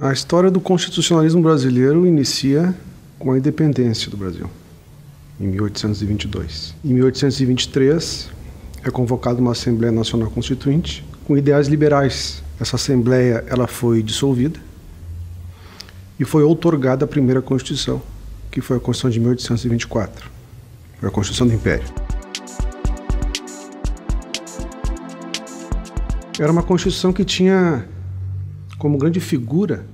A história do constitucionalismo brasileiro inicia com a independência do Brasil, em 1822. Em 1823, é convocada uma Assembleia Nacional Constituinte com ideais liberais. Essa Assembleia ela foi dissolvida e foi outorgada a primeira Constituição, que foi a Constituição de 1824. Foi a Constituição do Império. Era uma Constituição que tinha como grande figura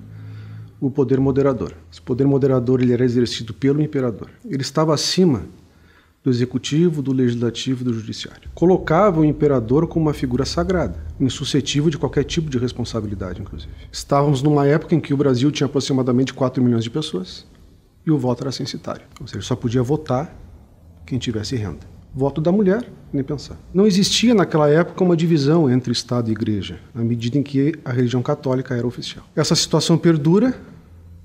o poder moderador. Esse poder moderador ele era exercido pelo imperador. Ele estava acima do executivo, do legislativo e do judiciário. Colocava o imperador como uma figura sagrada, insuscetível de qualquer tipo de responsabilidade, inclusive. Estávamos numa época em que o Brasil tinha aproximadamente 4 milhões de pessoas e o voto era censitário. Ou seja, só podia votar quem tivesse renda. Voto da mulher, nem pensar. Não existia naquela época uma divisão entre Estado e Igreja, na medida em que a religião católica era oficial. Essa situação perdura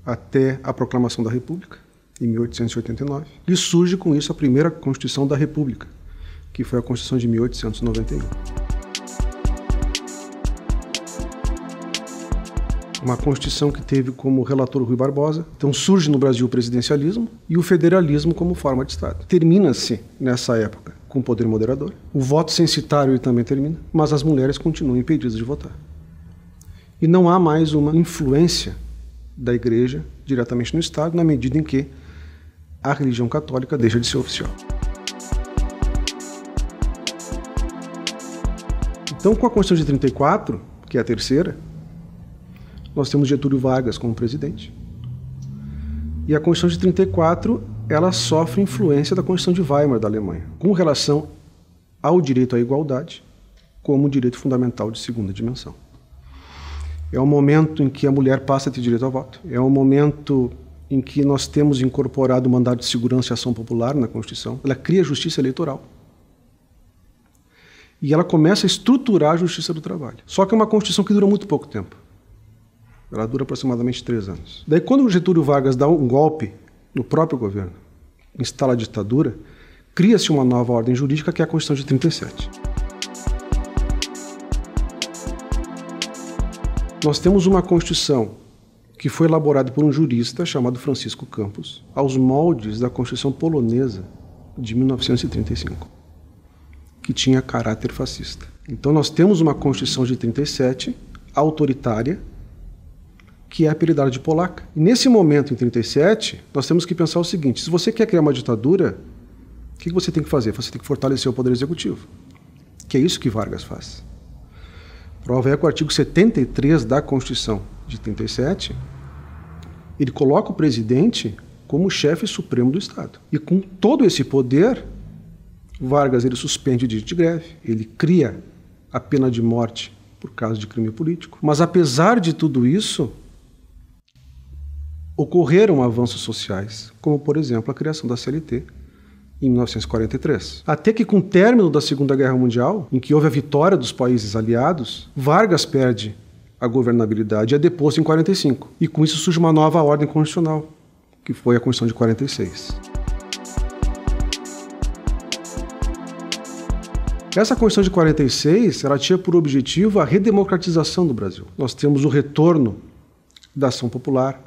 até a proclamação da República, em 1889, e surge com isso a primeira Constituição da República, que foi a Constituição de 1891. Uma Constituição que teve como relator Rui Barbosa. Então surge no Brasil o presidencialismo e o federalismo como forma de Estado. Termina-se, nessa época, com o poder moderador. O voto censitário ele também termina, mas as mulheres continuam impedidas de votar. E não há mais uma influência da Igreja diretamente no Estado, na medida em que a religião católica deixa de ser oficial. Então, com a Constituição de 34, que é a terceira, nós temos Getúlio Vargas como presidente. E a Constituição de 34, ela sofre influência da Constituição de Weimar da Alemanha, com relação ao direito à igualdade como direito fundamental de segunda dimensão. É o momento em que a mulher passa a ter direito ao voto. É o momento em que nós temos incorporado o mandado de segurança e ação popular na Constituição. Ela cria a justiça eleitoral. E ela começa a estruturar a justiça do trabalho. Só que é uma Constituição que dura muito pouco tempo. Ela dura aproximadamente 3 anos. Daí, quando o Getúlio Vargas dá um golpe no próprio governo, instala a ditadura, cria-se uma nova ordem jurídica, que é a Constituição de 37. Nós temos uma Constituição que foi elaborada por um jurista chamado Francisco Campos, aos moldes da Constituição polonesa de 1935, que tinha caráter fascista. Então nós temos uma Constituição de 37, autoritária, que é apelidada de polaca. E nesse momento, em 37, nós temos que pensar o seguinte: se você quer criar uma ditadura, o que você tem que fazer? Você tem que fortalecer o poder executivo, que é isso que Vargas faz. Prova é que o artigo 73 da Constituição de 37, ele coloca o presidente como chefe supremo do Estado. E com todo esse poder, Vargas ele suspende o direito de greve, ele cria a pena de morte por causa de crime político. Mas apesar de tudo isso, ocorreram avanços sociais, como, por exemplo, a criação da CLT em 1943. Até que, com o término da Segunda Guerra Mundial, em que houve a vitória dos países aliados, Vargas perde a governabilidade e é deposto em 45. E com isso surge uma nova ordem constitucional, que foi a Constituição de 46. Essa Constituição de 46, ela tinha por objetivo a redemocratização do Brasil. Nós temos o retorno da ação popular,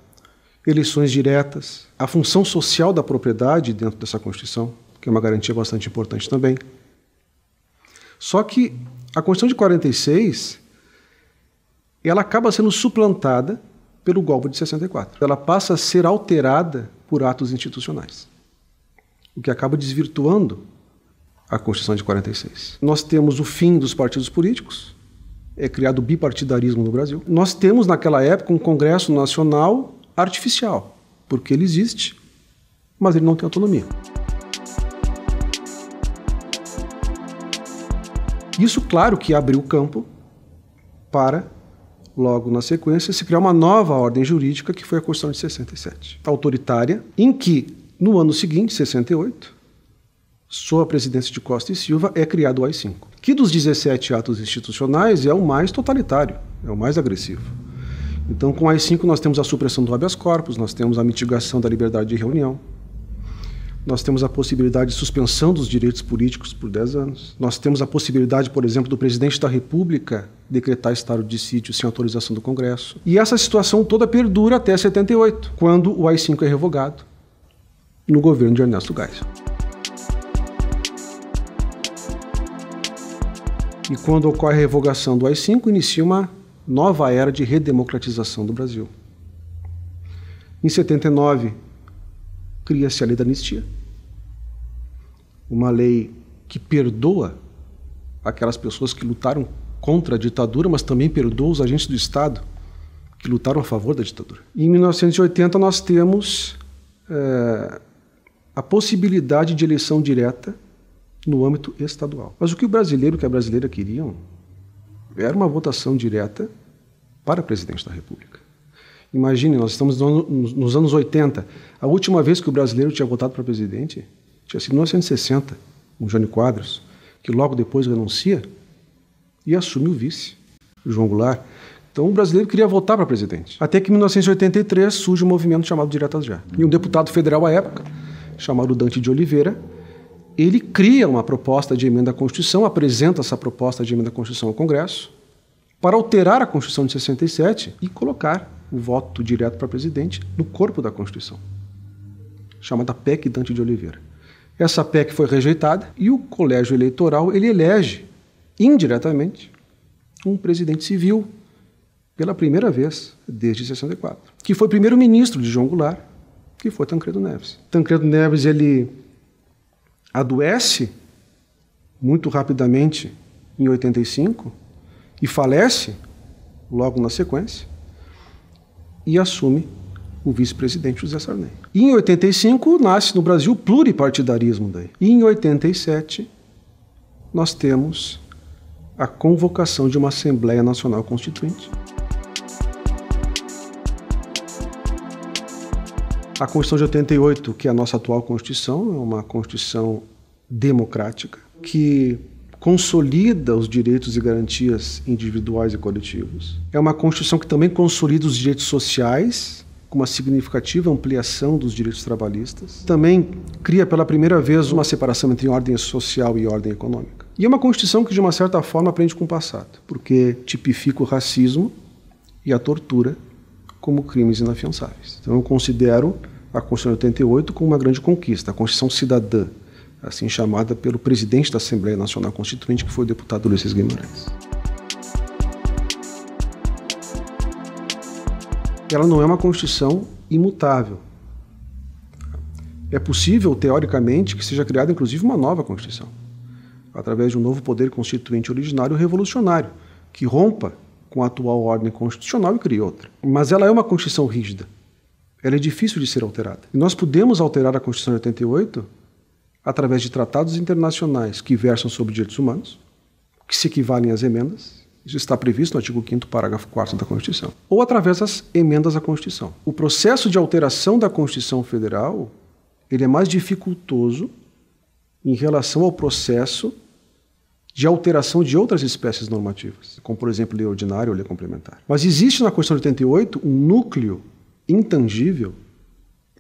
eleições diretas, a função social da propriedade dentro dessa Constituição, que é uma garantia bastante importante também. Só que a Constituição de 46, ela acaba sendo suplantada pelo golpe de 64. Ela passa a ser alterada por atos institucionais, o que acaba desvirtuando a Constituição de 46. Nós temos o fim dos partidos políticos, é criado o bipartidarismo no Brasil. Nós temos naquela época um Congresso Nacional artificial, porque ele existe, mas ele não tem autonomia. Isso, claro, que abriu campo para, logo na sequência, se criar uma nova ordem jurídica, que foi a Constituição de 67, autoritária, em que, no ano seguinte, 68, sob a presidência de Costa e Silva, é criado o AI-5, que dos 17 atos institucionais é o mais totalitário, é o mais agressivo. Então, com o AI-5 nós temos a supressão do habeas corpus, nós temos a mitigação da liberdade de reunião, Nós temos a possibilidade de suspensão dos direitos políticos por 10 anos. Nós temos a possibilidade, por exemplo, do presidente da República decretar estado de sítio sem autorização do Congresso. E essa situação toda perdura até 78, quando o AI-5 é revogado no governo de Ernesto Geisel. E quando ocorre a revogação do AI-5, inicia uma nova era de redemocratização do Brasil. Em 79, cria-se a Lei da Anistia, uma lei que perdoa aquelas pessoas que lutaram contra a ditadura, mas também perdoa os agentes do Estado que lutaram a favor da ditadura. E em 1980 nós temos a possibilidade de eleição direta no âmbito estadual. Mas o que o brasileiro e a brasileira queriam era uma votação direta para presidente da República. Imagine, nós estamos nos anos 80. A última vez que o brasileiro tinha votado para presidente tinha sido em 1960, com Jânio Quadros, que logo depois renuncia e assume o vice, João Goulart. Então o brasileiro queria votar para presidente. Até que em 1983 surge um movimento chamado Diretas Já. E um deputado federal à época, chamado Dante de Oliveira, ele cria uma proposta de emenda à Constituição, apresenta essa proposta de emenda à Constituição ao Congresso, para alterar a Constituição de 67 e colocar o voto direto para presidente no corpo da Constituição, chamada PEC Dante de Oliveira. Essa PEC foi rejeitada e o colégio eleitoral ele elege, indiretamente, um presidente civil, pela primeira vez desde 64, que foi primeiro-ministro de João Goulart, que foi Tancredo Neves. Tancredo Neves ele adoece muito rapidamente em 85 e falece logo na sequência e assume o vice-presidente José Sarney. E em 85 nasce no Brasil o pluripartidarismo daí. E em 87 nós temos a convocação de uma Assembleia Nacional Constituinte. A Constituição de 88, que é a nossa atual Constituição, é uma Constituição democrática que consolida os direitos e garantias individuais e coletivos. É uma Constituição que também consolida os direitos sociais, com uma significativa ampliação dos direitos trabalhistas. Também cria pela primeira vez uma separação entre ordem social e ordem econômica. E é uma Constituição que, de uma certa forma, aprende com o passado, porque tipifica o racismo e a tortura como crimes inafiançáveis. Então eu considero a Constituição de 88 como uma grande conquista, a Constituição cidadã, assim chamada pelo presidente da Assembleia Nacional Constituinte, que foi o deputado Ulisses Guimarães. Ela não é uma Constituição imutável. É possível, teoricamente, que seja criada, inclusive, uma nova Constituição, através de um novo poder constituinte originário revolucionário, que rompa com a atual ordem constitucional e cria outra. Mas ela é uma Constituição rígida. Ela é difícil de ser alterada. E nós podemos alterar a Constituição de 88 através de tratados internacionais que versam sobre direitos humanos, que se equivalem às emendas. Isso está previsto no artigo 5º, parágrafo 4º da Constituição. Ou através das emendas à Constituição. O processo de alteração da Constituição Federal ele é mais dificultoso em relação ao processo de alteração de outras espécies normativas, como, por exemplo, lei ordinária ou lei complementar. Mas existe na Constituição de 88 um núcleo intangível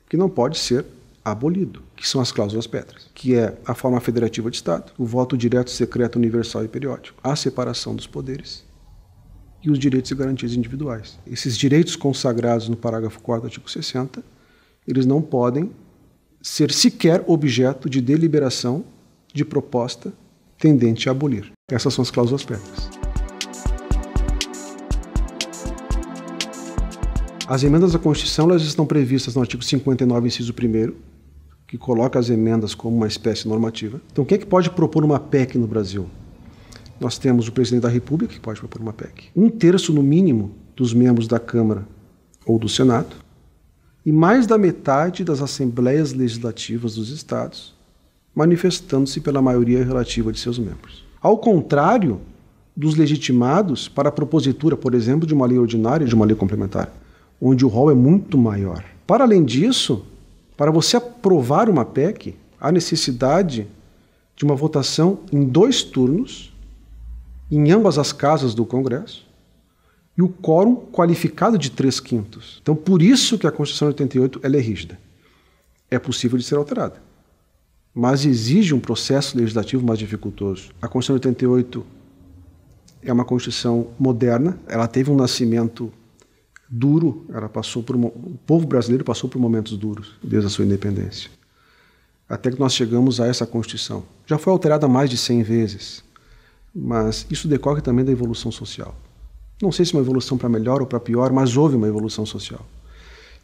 que não pode ser abolido, que são as cláusulas pétreas, que é a forma federativa de Estado, o voto direto, secreto, universal e periódico, a separação dos poderes e os direitos e garantias individuais. Esses direitos consagrados no parágrafo 4º do artigo 60, eles não podem ser sequer objeto de deliberação de proposta tendente a abolir. Essas são as cláusulas pétreas. As emendas à Constituição elas estão previstas no artigo 59, inciso 1º, que coloca as emendas como uma espécie normativa. Então, quem é que pode propor uma PEC no Brasil? Nós temos o presidente da República, que pode propor uma PEC. 1/3, no mínimo, dos membros da Câmara ou do Senado, e mais da metade das assembleias legislativas dos estados, manifestando-se pela maioria relativa de seus membros. Ao contrário dos legitimados para a propositura, por exemplo, de uma lei ordinária e de uma lei complementar, onde o rol é muito maior. Para além disso, para você aprovar uma PEC, há necessidade de uma votação em 2 turnos, em ambas as casas do Congresso, e o quórum qualificado de 3/5. Então, por isso que a Constituição de 88 ela é rígida. É possível de ser alterada. mas exige um processo legislativo mais dificultoso. A Constituição de 88 é uma Constituição moderna, ela teve um nascimento duro, o povo brasileiro passou por momentos duros desde a sua independência, até que nós chegamos a essa Constituição. Já foi alterada mais de 100 vezes, mas isso decorre também da evolução social. Não sei se uma evolução para melhor ou para pior, mas houve uma evolução social.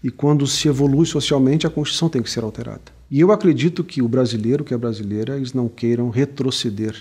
E quando se evolui socialmente, a Constituição tem que ser alterada. E eu acredito que o brasileiro, que a brasileira, eles não queiram retroceder